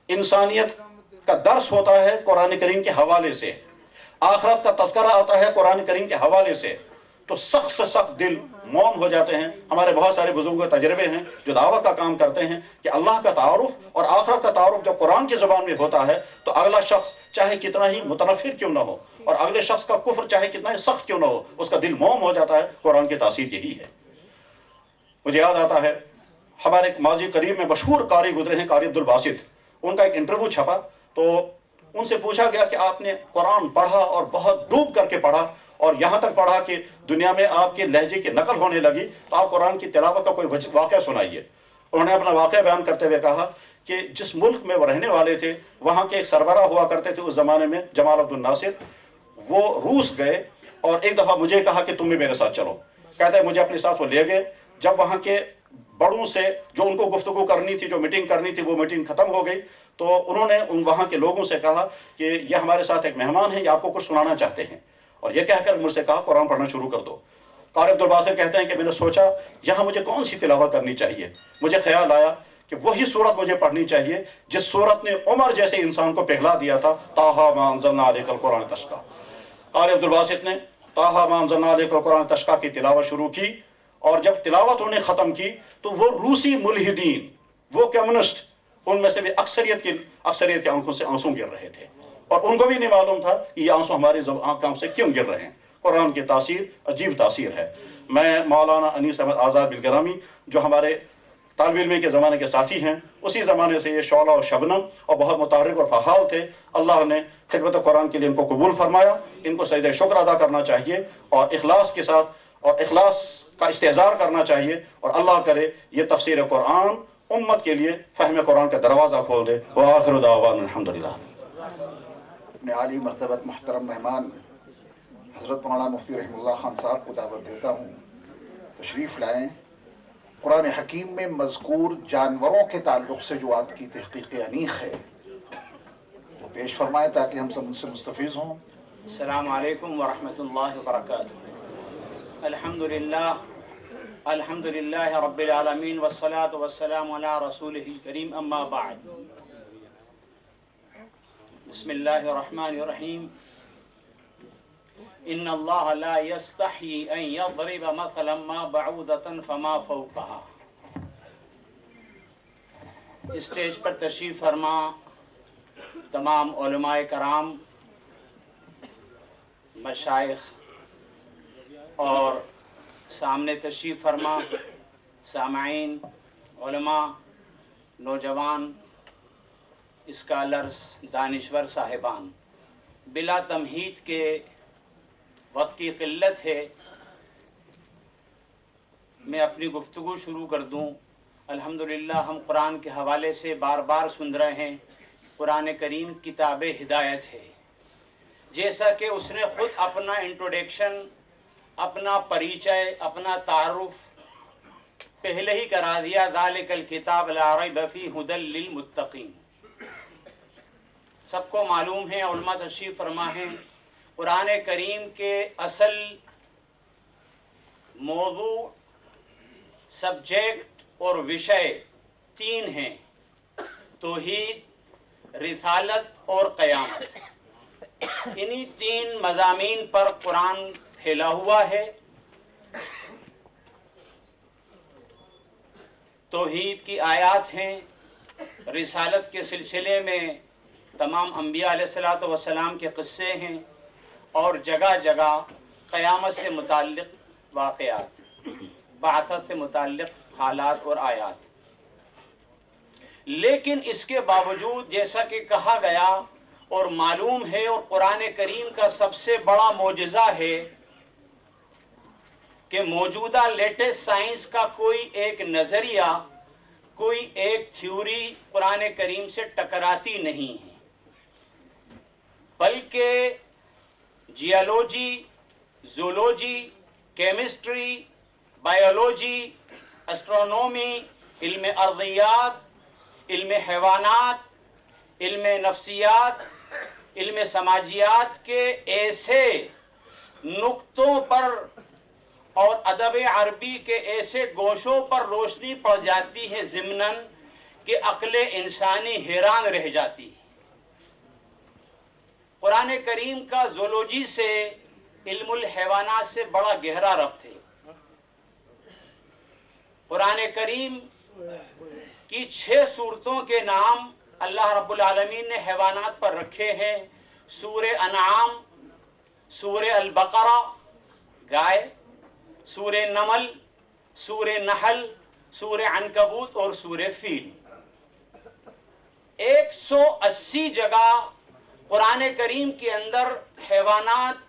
انسانیت کا درس ہوتا ہے قرآن کریم کے حوالے سے، آخرت کا تذکرہ آتا ہے قرآن کریم کے حوالے سے، تو سخت سے سخت دل موم ہو جاتے ہیں۔ ہمارے بہت سارے بزرگوں کے تجربے ہیں جو دعوت کا کام کرتے ہیں کہ اللہ کا تعارف اور آخرت کا تعارف جب قرآن کی زبان میں ہوتا ہے تو اگلا شخص چاہے کتنا ہی متنفر کیوں نہ ہو، اور اگلے شخص کا کفر چاہے کتنا ہی سخت کیوں نہ ہو، اس کا دل موم ہو جاتا ہے۔ قرآن کی تاثیر یہی ہے۔ مجھے یاد آتا ہے ہمارے ماضی قریب میں مشہور قاری گزرے ہیں، قاری عبدالباسط، ان کا ایک انٹرویو چھپا تو ان سے پوچھا گیا کہ آپ نے قرآن پڑھا اور بہت ڈوب کر کے پڑھا، اور یہاں تک پڑھا کہ دنیا میں آپ کے لہجے کی نقل ہونے لگی تو آپ قرآن کی تلاوت کا کوئی واقعہ سنائیے. انہوں نے اپنا واقعہ بیان کرتے ہوئے کہا کہ جس ملک میں وہ رہنے والے تھے وہاں کے ایک سربراہ ہوا کرتے تھے اس زمانے میں جمال عبد الناصر. وہ روس گئے اور ایک دفعہ مجھے کہا کہ تم بھی میرے ساتھ چلو. کہتے ہیں مجھے اپنے ساتھ وہ لے گئے. جب وہاں کے بڑوں سے جو ان کو گفتگو کرنی تھی، جو میٹنگ کرنی تھی، وہ میٹنگ ختم ہو گئی تو انہوں نے ان وہاں کے لوگوں سے کہا کہ یہ ہمارے ساتھ ایک مہمان ہے، یہ آپ کو کچھ سنانا چاہتے ہیں. اور یہ کہہ کر مجھ سے کہا قرآن پڑھنا شروع کر دو. قاری عبد الباسط کہتے ہیں کہ میں نے سوچا یہاں مجھے کون سی تلاوت کرنی چاہیے. مجھے خیال آیا کہ وہی صورت مجھے پڑھنی چاہیے جس صورت نے عمر جیسے انسان کو پگھلا دیا تھا، طٰہٰ مَا أَنزَلْنَا عَلَيْكَ الْقُرْآنَ تَشْقَىٰ. قاری عبد الباسط نے طٰہٰ مَا أَنزَلْنَا عَلَيْكَ الْقُرْآنَ تَشْقَىٰ کی تلاوت شروع کی. اور جب تلاوت انہوں نے ختم کی تو وہ روسی ملحدین، وہ کمیونسٹ، ان میں سے بھی اکثریت کے آنکھوں سے آنسو گر رہے تھے اور ان کو بھی نہیں معلوم تھا کہ یہ آنسو ہماری آنکھوں سے کیوں گر رہے ہیں. قرآن کی تاثیر عجیب تاثیر ہے. میں مولانا انیس احمد آزاد بالگرامی جو ہمارے طالب علم کے زمانے کے ساتھی ہیں، اسی زمانے سے یہ شعلہ اور شبنم اور بہت متحرک اور فعال تھے. اللہ نے خدمت قرآن کے لیے ان کو قبول فرمایا. ان کو سجدہ شکر ادا کرنا چاہیے اور اخلاص کے ساتھ اور اخلاص کا استحضار کرنا چاہیے. اور اللہ کرے یہ تفسیر قرآن امت کے لیے فہم قرآن کا دروازہ کھول دے. وآخر دعوانا الحمدللہ. اپنے عالی مرتبت محترم مہمان حضرت مولانا مفتی رحمہ اللہ خان صاحب کو دعوت دیتا ہوں تشریف لائیں. قرآن حکیم میں مذکور جانوروں کے تعلق سے جو آپ کی تحقیق انیق ہے وہ پیش فرمائیں تاکہ ہم سب ان سے مستفیض ہوں. السلام علیکم ورحمۃ اللہ وبرکاتہ. الحمد للہ رب العالمین والصلاة والسلام علی رسولہ الکریم. اما بعد. بسم اللہ الرحمن الرحیم. ان اللہ لا یستحیی ان یضرب مثلا ما بعوضة فما فوقها. اسٹیج پر تشریف فرما تمام علماء کرام، مشائخ اور سامنے تشریف فرما سامعین، علماء، نوجوان، اسکالرز، دانشور صاحبان، بلا تمہید کے وقت کی قلت ہے، میں اپنی گفتگو شروع کر دوں. الحمدللہ ہم قرآن کے حوالے سے بار بار سن رہے ہیں قرآن کریم کتاب ہدایت ہے. جیسا کہ اس نے خود اپنا انٹروڈکشن، اپنا پریچے، اپنا تعارف پہلے ہی کرا دیا. ذالک الکتاب لا ریب فیہ ھدی للمتقین. سب کو معلوم ہے، علماء تشریف فرما ہیں، قرآن کریم کے اصل موضوع، سبجیکٹ اور وشے تین ہیں: توحید، رسالت اور قیامت. انہی تین مضامین پر قرآن پھیلا ہوا ہے. توحید کی آیات ہیں، رسالت کے سلسلے میں تمام انبیاء علیہ الصلوۃ والسلام کے قصے ہیں، اور جگہ جگہ قیامت سے متعلق واقعات، بعثت سے متعلق حالات اور آیات. لیکن اس کے باوجود جیسا کہ کہا گیا اور معلوم ہے اور قرآن کریم کا سب سے بڑا معجزہ ہے کہ موجودہ لیٹسٹ سائنس کا کوئی ایک نظریہ، کوئی ایک تھیوری قرآن کریم سے ٹکراتی نہیں ہے، بلکہ جیولوجی، زولوجی، کیمسٹری، بائیولوجی، اسٹرونومی، علم ارضیات، علم حیوانات، علم نفسیات، علم سماجیات کے ایسے نقطوں پر اور ادب عربی کے ایسے گوشوں پر روشنی پڑ جاتی ہے ضمناً کہ عقل انسانی حیران رہ جاتی ہے. قرآن کریم کا زولوجی سے، علم الحیوانات سے بڑا گہرا ربط ہے. قرآن کریم کی 6 صورتوں کے نام اللہ رب العالمین نے حیوانات پر رکھے ہیں. سورہ انعام، سورہ البقرہ گائے، سورہ نمل، سورہ نحل، سورہ عنکبوت اور سورہ فیل. 180 جگہ قرآن کریم کے اندر حیوانات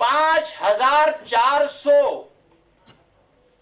5400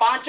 5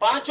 5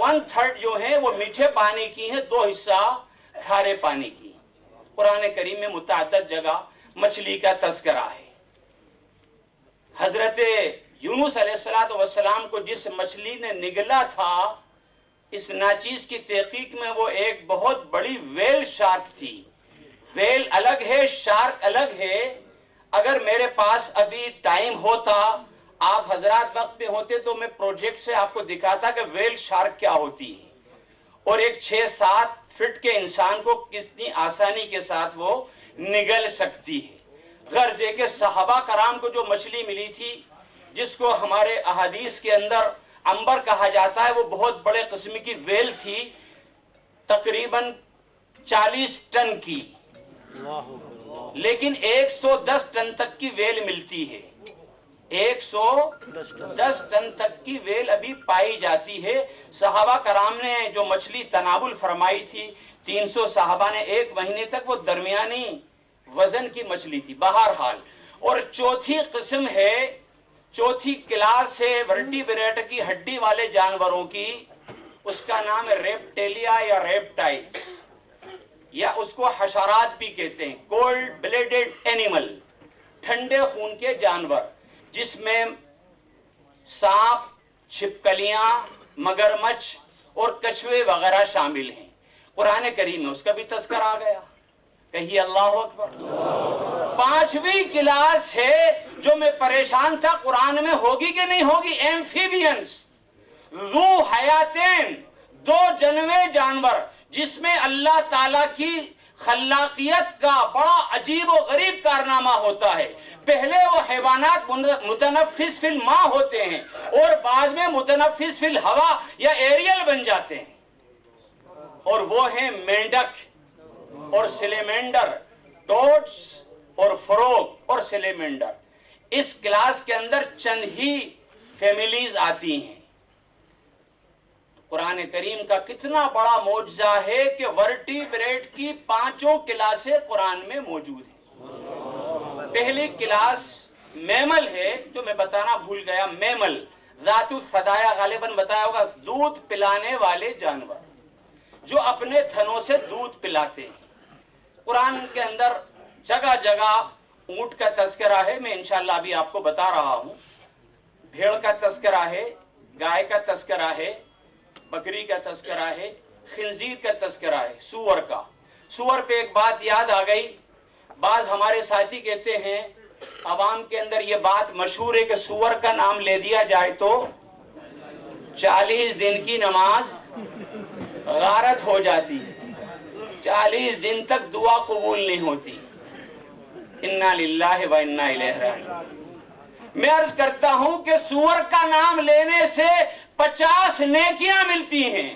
1/3 جو ہیں وہ میٹھے پانی کی ہیں، 2 حصہ کھارے پانی کی۔ قرآن کریم میں متعدد جگہ مچھلی کا تذکرہ ہے۔ حضرت یونس علیہ السلام کو جس مچھلی نے نگلا تھا، اس ناچیز کی تحقیق میں وہ ایک بہت بڑی ویل شارک تھی۔ ویل الگ ہے، شارک الگ ہے۔ اگر میرے پاس ابھی ٹائم ہوتا، آپ حضرات وقت پہ ہوتے، تو میں پروجیکٹ سے آپ کو دکھاتا کہ ویل شارک کیا ہوتی ہے اور ایک 6-7 فٹ کے انسان کو کتنی آسانی کے ساتھ وہ نگل سکتی ہے۔ غرض ہے کہ صحابہ کرام کو جو مچھلی ملی تھی، جس کو ہمارے احادیث کے اندر عنبر کہا جاتا ہے، وہ بہت بڑے قسم کی ویل تھی، تقریباً 40 ٹن کی، لیکن 110 ٹن تک کی ویل ملتی ہے۔ 110 ٹن تک کی ویل ابھی پائی جاتی ہے۔ صحابہ کرام نے جو مچھلی تناول فرمائی تھی، 300 صحابہ نے 1 مہینے تک، وہ درمیانی وزن کی مچھلی تھی بہرحال۔ اور چوتھی قسم ہے، چوتھی کلاس ہے ورٹیبریٹ کی، ہڈی والے جانوروں کی، اس کا نام ہے ریپٹیلیا یا ریپٹائلز، یا اس کو حشرات بھی کہتے ہیں، کولڈ بلیڈڈ اینیمل، ٹھنڈے خون کے جانور، جس میں سانپ، چھپکلیاں، مگرمچھ اور کچھوے وغیرہ شامل ہیں۔ قرآن کریم میں اس کا بھی تذکر آ گیا، کہیے اللہ اکبر۔ 5ویں کلاس ہے جو میں پریشان تھا قرآن میں ہوگی کہ نہیں ہوگی، ایمفیبینز، ذو حیاتین، 2 جنوے جانور، جس میں اللہ تعالیٰ کی خلاقیت کا بڑا عجیب و غریب کارنامہ ہوتا ہے۔ پہلے وہ حیوانات متنفس فی الماء ہوتے ہیں اور بعد میں متنفس فی الہوا یا ایریل بن جاتے ہیں، اور وہ ہیں مینڈک اور سلیمینڈر، ٹوٹس اور فروگ اور سلیمینڈر۔ اس کلاس کے اندر چند ہی فیملیز آتی ہیں۔ قرآن کریم کا کتنا بڑا معجزہ ہے کہ ورٹیبریٹ کی 5 کلاسیں قرآن میں موجود ہیں۔ پہلی کلاس میمل ہے، جو میں بتانا بھول گیا، میمل ذات الثدایا غالباً بتایا ہوگا، دودھ پلانے والے جانور جو اپنے تھنوں سے دودھ پلاتے ہیں۔ قرآن کے اندر جگہ جگہ اونٹ کا تذکرہ ہے، میں انشاءاللہ ابھی آپ کو بتا رہا ہوں۔ بھیڑ کا تذکرہ ہے، گائے کا تذکرہ ہے، بکری کا تذکرہ ہے، خنزیر کا تذکرہ ہے، سور کا۔ سور پہ ایک بات یاد آ گئی، بعض ہمارے ساتھی کہتے ہیں عوام کے اندر یہ بات مشہور ہے کہ سور کا نام لے دیا جائے تو 40 دن کی نماز غارت ہو جاتی ہے، 40 دن تک دعا قبول نہیں ہوتی۔ انا للہ و انا الیہ راجعون۔ میں عرض کرتا ہوں کہ سور کا نام لینے سے 50 نیکیاں ملتی ہیں۔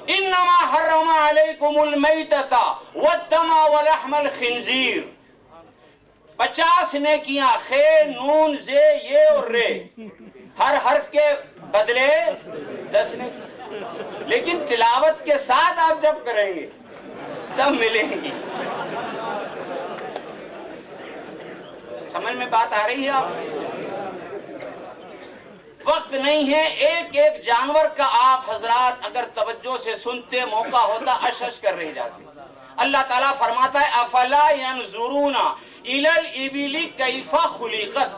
انما حرم علیکم المیتۃ والدم ولحم الخنزیر، 50 نیکیاں، خے، نون، زے، یہ اور رے، ہر حرف کے بدلے 10 نیکی، لیکن تلاوت کے ساتھ آپ جب کریں گے تب ملیں گی۔ سمجھ میں بات آ رہی ہے آپ؟ وقت نہیں ہے، ایک ایک جانور کا آپ حضرات اگر توجہ سے سنتے، موقع ہوتا اشش کر رہ جاتے۔ اللہ تعالیٰ فرماتا ہے افلا ينظرون الى الابل کیف خلقت۔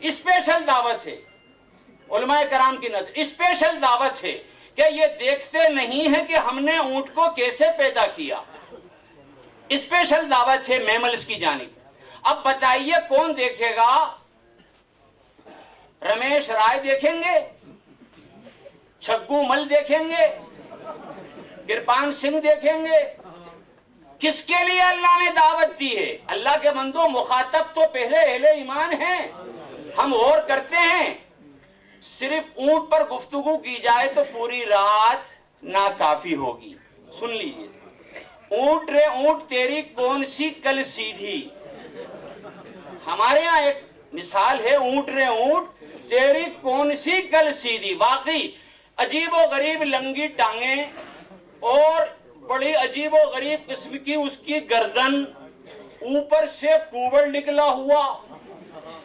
اسپیشل دعوت ہے علماء کرام کی نظر، اسپیشل دعوت ہے کہ یہ دیکھتے نہیں ہیں کہ ہم نے اونٹ کو کیسے پیدا کیا۔ اسپیشل دعوت ہے میملز کی جانب۔ اب بتائیے کون دیکھے گا؟ رمیش رائے دیکھیں گے، چھگو مل دیکھیں گے، کرپان سنگھ دیکھیں گے؟ کس کے لیے اللہ نے دعوت دی ہے؟ اللہ کے بندو، مخاطب تو پہلے اہل ایمان ہیں، ہم غور کرتے ہیں۔ صرف اونٹ پر گفتگو کی جائے تو پوری رات ناکافی ہوگی۔ سن لیجئے، اونٹ رے اونٹ تیری کون سی کل سیدھی۔ ہمارے ہاں ایک مثال ہے، اونٹ رے اونٹ تیری کون سی کل سیدھی۔ واقعی عجیب و غریب لنگی ٹانگیں اور بڑی عجیب و غریب قسم کی اس کی گردن، اوپر سے کوبل نکلا ہوا،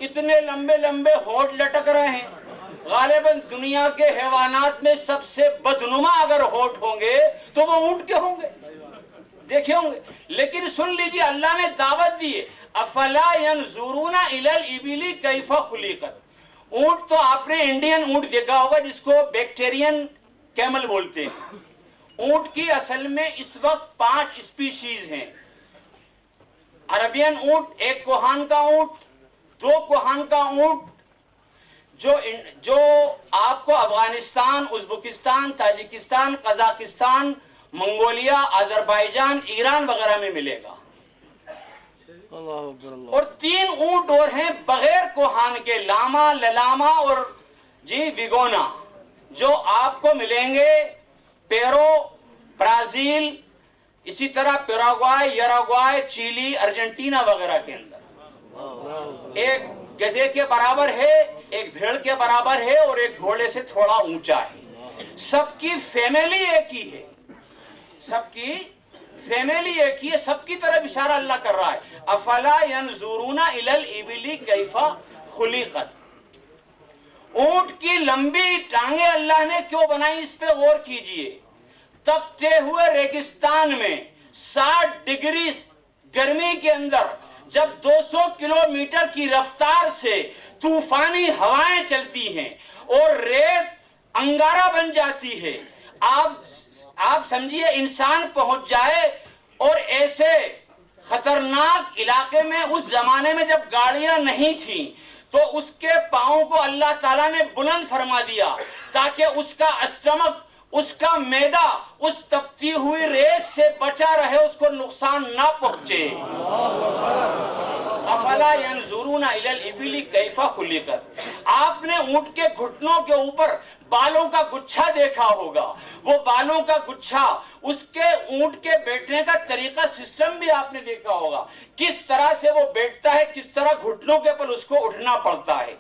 اتنے لمبے لمبے ہونٹ لٹک رہے ہیں، غالباً دنیا کے حیوانات میں سب سے بدنما اگر ہونٹ ہوں گے تو وہ اونٹ کے ہوں گے، دیکھے ہوں گے. لیکن سن لیجیے اللہ نے دعوت دی ہے افلا ینظرون الی الابل کیف خلقت. اونٹ تو آپ نے انڈین اونٹ دیکھا ہوگا جس کو بیکٹیرین کیمل بولتے ہیں. اونٹ کی اصل میں اس وقت 5 اسپیشیز ہیں. عربین اونٹ، ایک کوہان کا اونٹ، 2 کوہان کا اونٹ جو آپ کو افغانستان، ازبکستان، تاجکستان، قزاقستان، منگولیا، آذربائیجان، ایران وغیرہ میں ملے گا. اور 3 اونٹ اور ہیں بغیر کوہان کے، لاما، للاما اور ویگونا، جو آپ کو ملیں گے پیرو، برازیل، اسی طرح پیراگوائے، یراگوائے، چیلی، ارجنٹینا وغیرہ کے اندر. ایک گدھے کے برابر ہے، ایک بھیڑ کے برابر ہے اور ایک گھوڑے سے تھوڑا اونچا ہے. سب کی فیملی ایک ہی ہے، سب کی فیملی ایک ہی ہے. سب کی طرف اشارہ اللہ کر رہا ہے افلا ینظرون الی الابل کیف خلقت. اونٹ کی لمبی ٹانگیں اللہ نے کیوں بنائی اس پہ غور کیجئے. تپتے ہوئے ریگستان میں 60 ڈگری گرمی کے اندر جب 200 کلومیٹر کی رفتار سے طوفانی ہوائیں چلتی ہیں اور ریت انگارہ بن جاتی ہے، آپ سمجھیے انسان پہنچ جائے اور ایسے خطرناک علاقے میں. اس زمانے میں جب گاڑیاں نہیں تھیں تو اس کے پاؤں کو اللہ تعالیٰ نے بلند فرما دیا تاکہ اس کا اسٹمک، اس کا معدہ اس تپتی ہوئی ریت سے بچا رہے، اس کو نقصان نہ پہنچے. افلا ینظرون الی الابل کیف خلقت. آپ نے اونٹ کے گھٹنوں کے اوپر بالوں کا گچھا دیکھا ہوگا. وہ بالوں کا گچھا، اس کے اونٹ کے بیٹھنے کا طریقہ، سسٹم بھی آپ نے دیکھا ہوگا، کس طرح سے وہ بیٹھتا ہے، کس طرح گھٹنوں کے پر اس کو اٹھنا پڑتا ہے.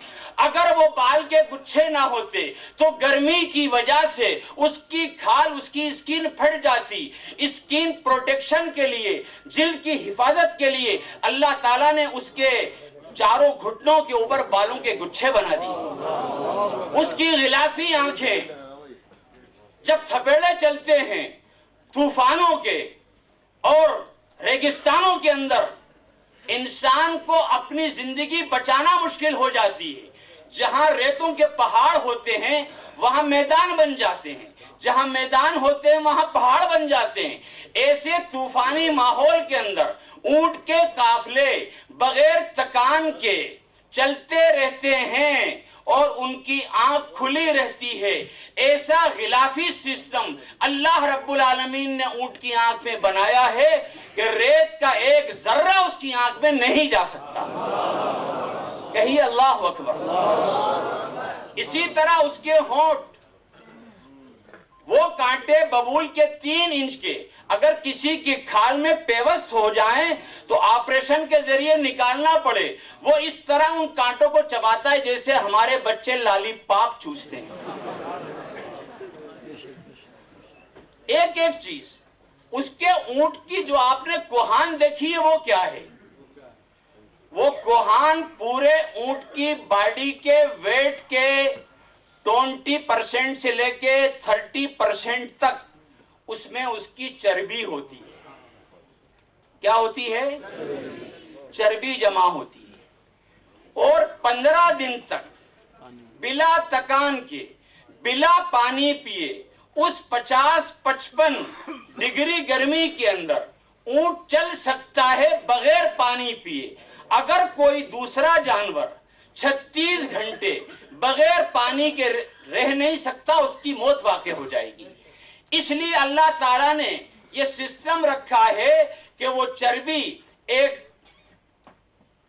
اگر وہ بال کے گچھے نہ ہوتے تو گرمی کی وجہ سے اس کی کھال، اس کی اسکن پھٹ جاتی. اسکن پروٹیکشن کے لیے، جلد کی حفاظت کے لیے اللہ تعالیٰ نے اس کے چاروں گھٹنوں کے اوپر بالوں کے گچھے بنا دیے. اس کی غلافی آنکھیں جب تھپیڑے چلتے ہیں طوفانوں کے اور ریگستانوں کے اندر، انسان کو اپنی زندگی بچانا مشکل ہو جاتی ہے. جہاں ریتوں کے پہاڑ ہوتے ہیں وہاں میدان بن جاتے ہیں، جہاں میدان ہوتے ہیں وہاں پہاڑ بن جاتے ہیں. ایسے طوفانی ماحول کے اندر اونٹ کے قافلے بغیر تکان کے چلتے رہتے ہیں اور ان کی آنکھ کھلی رہتی ہے. ایسا غلافی سسٹم اللہ رب العالمین نے اونٹ کی آنکھ میں بنایا ہے کہ ریت کا ایک ذرہ اس کی آنکھ میں نہیں جا سکتا. کہیے اللہ اکبر. اسی طرح اس کے ہونٹ، وہ کانٹے ببول کے 3 انچ کے، اگر کسی کی کھال میں پیوست ہو جائیں تو آپریشن کے ذریعے نکالنا پڑے، وہ اس طرح ان کانٹوں کو چباتا ہے جیسے ہمارے بچے لالی پاپ چوستے ہیں. ایک ایک چیز. اس کے اونٹ کی جو آپ نے کوہان دیکھی ہے وہ کیا ہے؟ وہ کوہان پورے اونٹ کی باڈی کے ویٹ کے 20% سے لے کے 30% تک اس میں اس کی چربی ہوتی ہے. کیا ہوتی ہے؟ چربی جمع ہوتی ہے. اور 15 دن تک بلا تکان کے، بلا پانی پیے، اس 50-55 ڈگری گرمی کے اندر اونٹ چل سکتا ہے بغیر پانی پیے. اگر کوئی دوسرا جانور 36 گھنٹے بغیر پانی کے رہ نہیں سکتا، اس کی موت واقع ہو جائے گی. اس لیے اللہ تعالیٰ نے یہ سسٹم رکھا ہے کہ وہ چربی، ایک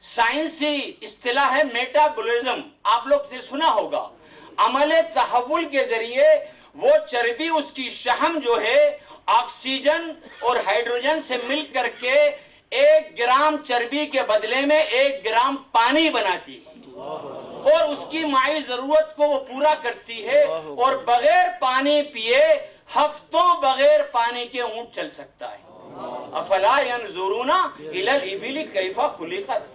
سائنسی اصطلاح ہے میٹابولزم، آپ لوگ نے سنا ہوگا. عمل تحول کے ذریعے وہ چربی، اس کی شحم جو ہے آکسیجن اور ہائیڈروجن سے مل کر کے 1 گرام چربی کے بدلے میں 1 گرام پانی بناتی ہے اور اس کی مائی ضرورت کو وہ پورا کرتی ہے. اور بغیر پانی پیے ہفتوں بغیر پانی کے اونٹ چل سکتا ہے. افلا ینظرون الی الابل کیف خلقت.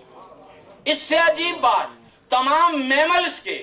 اس سے عجیب بات، تمام میملز کے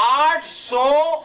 800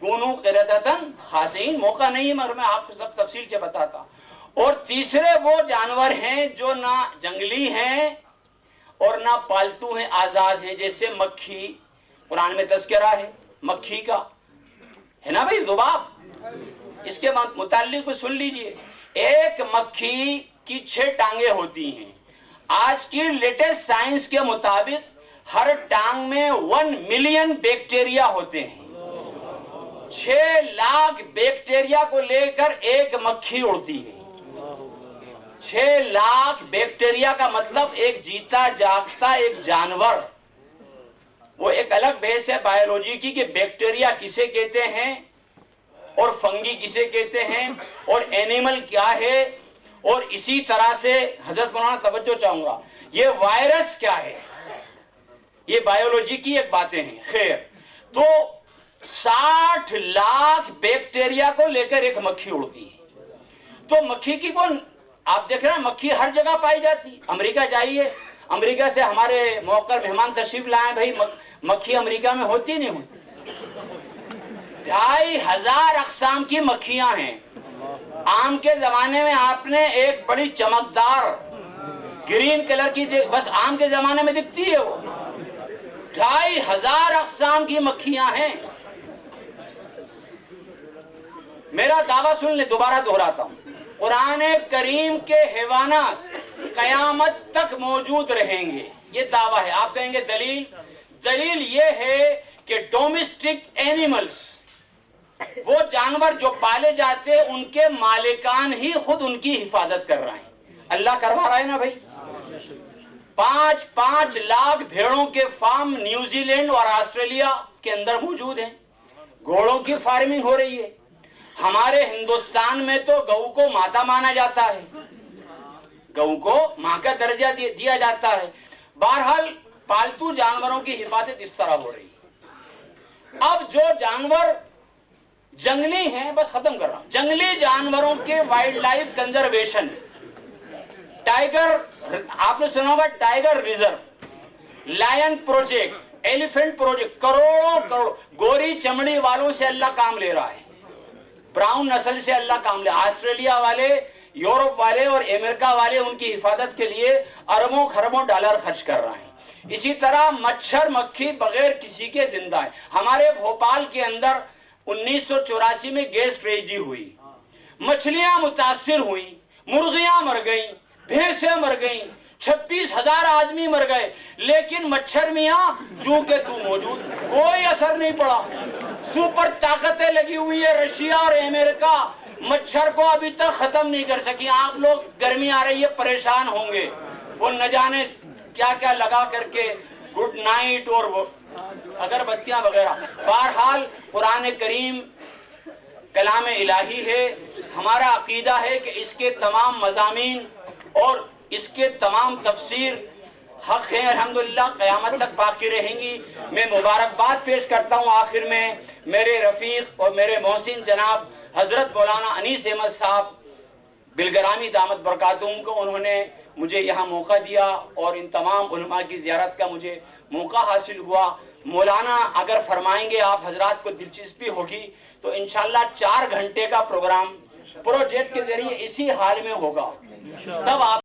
کونو قردتن خاسئین، موقع نہیں ہے مگر میں آپ کو سب تفصیل سے بتاتا. اور تیسرے وہ جانور ہیں جو نہ جنگلی ہیں اور نہ پالتو ہیں، آزاد ہیں، جیسے مکھی. قرآن میں تذکرہ ہے مکھی کا، ہے نا بھائی، ذباب. اس کے متعلق سن لیجئے. ایک مکھی کی 6 ٹانگیں ہوتی ہیں. آج کی لیٹسٹ سائنس کے مطابق ہر ٹانگ میں 1 ملین بیکٹیریا ہوتے ہیں. 6 لاکھ بیکٹیریا کو لے کر ایک مکھی اڑتی ہے. 6 لاکھ بیکٹیریا کا مطلب ایک جیتا جاگتا ایک جانور. وہ ایک الگ بحث ہے بایولوجی کی کہ بیکٹیریا کسے کہتے ہیں اور فنگی کسے کہتے ہیں اور اینیمل کیا ہے. اور اسی طرح سے حضرت مولانا توجہ چاہوں گا، یہ وائرس کیا ہے، یہ بایولوجی کی ایک باتیں ہیں. خیر، تو 60 لاکھ بیکٹیریا کو لے کر ایک مکھی اڑتی ہے. تو مکھی کی کون، آپ دیکھ رہے ہیں مکھی ہر جگہ پائی جاتی. امریکہ جائیے، امریکہ سے ہمارے موقر مہمان تشریف لائیں، بھائی مکھی امریکہ میں ہوتی نہیں ہوتی. 2500 اقسام کی مکھیاں ہیں. آم کے زمانے میں آپ نے ایک بڑی چمکدار گرین کلر کی بس آم کے زمانے میں دکھتی ہے، وہ 2500 اقسام کی مکھیاں ہیں. میرا دعویٰ سن لیں، دوبارہ دہراتا ہوں، قرآن کریم کے حیوانات قیامت تک موجود رہیں گے، یہ دعویٰ ہے. آپ کہیں گے دلیل؟ دلیل یہ ہے کہ ڈومیسٹک اینیملز، وہ جانور جو پالے جاتے ہیں، ان کے مالکان ہی خود ان کی حفاظت کر رہے ہیں. اللہ کروا رہا ہے نا بھائی. 5 لاکھ بھیڑوں کے فارم نیوزی لینڈ اور آسٹریلیا کے اندر موجود ہیں. گھوڑوں کی فارمنگ ہو رہی ہے. ہمارے ہندوستان میں تو گو کو ماتا مانا جاتا ہے، گو کو ماں کا درجہ دیا جاتا ہے. بہرحال پالتو جانوروں کی حفاظت اس طرح ہو رہی ہے. اب جو جانور جنگلی ہیں، بس ختم کر رہا ہوں، جنگلی جانوروں کے وائلڈ لائف کنزرویشن، ٹائیگر، آپ نے سنا ہوگا tiger reserve, line project, elephant project, کروڑوں گوری چمڑی والوں سے اللہ کام لے رہا ہے، براؤن نسل سے اللہ کام لے. آسٹریلیا والے، یورپ والے اور امریکہ والے ان کی حفاظت کے لیے اربوں خربوں ڈالر خرچ کر رہے ہیں. اسی طرح مچھر مکھی بغیر کسی کے زندہ ہے. ہمارے بھوپال کے اندر 1984 میں گیس ٹریجڈی ہوئی، مچھلیاں متاثر ہوئیں، مرغیاں مر گئیں، بھینسیں مر گئیں، 26,000 آدمی مر گئے، لیکن مچھر میاں چونکہ تو موجود، کوئی اثر نہیں پڑا. سپر طاقتیں لگی ہوئی ہے رشیا اور امریکہ، مچھر کو ابھی تک ختم نہیں کر سکی. آپ لوگ گرمی آ رہی ہے پریشان ہوں گے، وہ نہ جانے کیا کیا لگا کر کے گڈ نائٹ اور وہ اگربتیاں وغیرہ. بہرحال قرآن کریم کلام الہی ہے. ہمارا عقیدہ ہے کہ اس کے تمام مضامین اور اس کے تمام تفسیر حق ہیں، الحمدللہ قیامت تک باقی رہیں گی. میں مبارکباد پیش کرتا ہوں آخر میں میرے رفیق اور میرے محسن جناب حضرت مولانا انیس احمد صاحب بالگرامی دامت برکاتہم کو. انہوں نے مجھے یہاں موقع دیا اور ان تمام علماء کی زیارت کا مجھے موقع حاصل ہوا. مولانا اگر فرمائیں گے، آپ حضرات کو دلچسپی ہوگی تو انشاءاللہ 4 گھنٹے کا پروگرام پروجیکٹ کے ذریعے اسی حال میں ہوگا. تب آپ